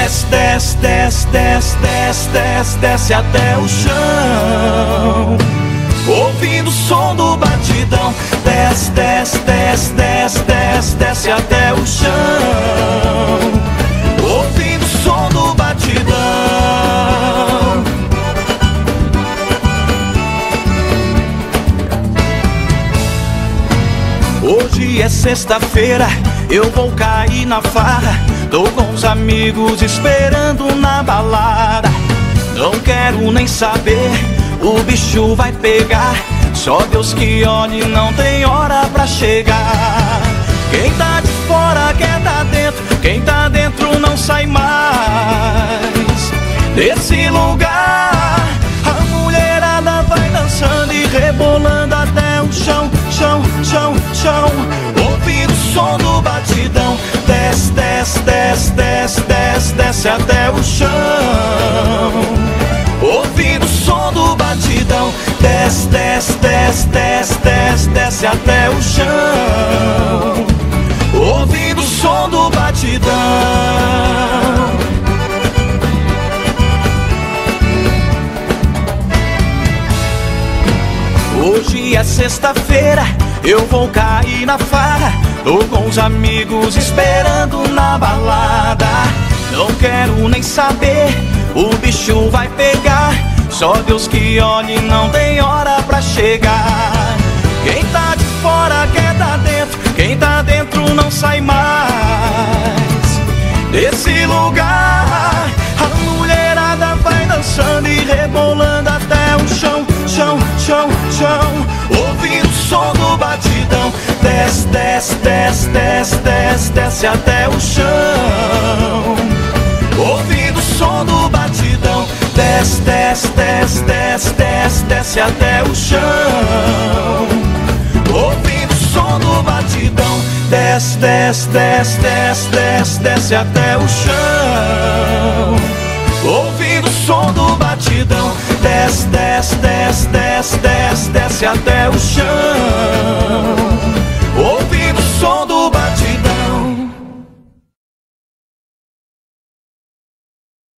desce, desce, desce, desce, desce, desce, desce até o chão, ouvindo o som do batidão. Desce, desce, desce, desce, desce, desce até o chão, ouvindo o som do batidão. Hoje é sexta-feira, eu vou cair na farra. Tô com os amigos esperando na balada. Não quero nem saber, o bicho vai pegar. Só Deus que olhe, não tem hora pra chegar. Quem tá de fora quer tá dentro, quem tá dentro não sai mais desse lugar. A mulherada vai dançando e rebolando até o chão, chão, chão, chão, ouvindo o som do batidão. Desce, desce, desce, desce, desce, desce até o chão, ouvindo o som do batidão. Desce, desce, desce, desce, desce, desce até o chão, ouvindo o som do batidão. Hoje é sexta-feira, eu vou cair na farra. Tô com os amigos esperando na balada. Não quero nem saber, o bicho vai pegar. Só Deus que olhe, não tem hora pra chegar. Quem tá de fora quer tá dentro, quem tá dentro não sai mais desse lugar. A mulherada vai dançando e rebolando até o chão, chão, chão, chão, ouvindo o som do batidão. Desce, desce, desce, desce, desce, desce até o chão, ouvindo o som do batidão. Desce, desce, desce, desce, desce, desce até o chão, ouvindo o som do batidão. Desce, desce, desce, desce, desce, desce até o chão, ouvindo o som do batidão. Desce, desce, desce, desce, desce, desce até o chão,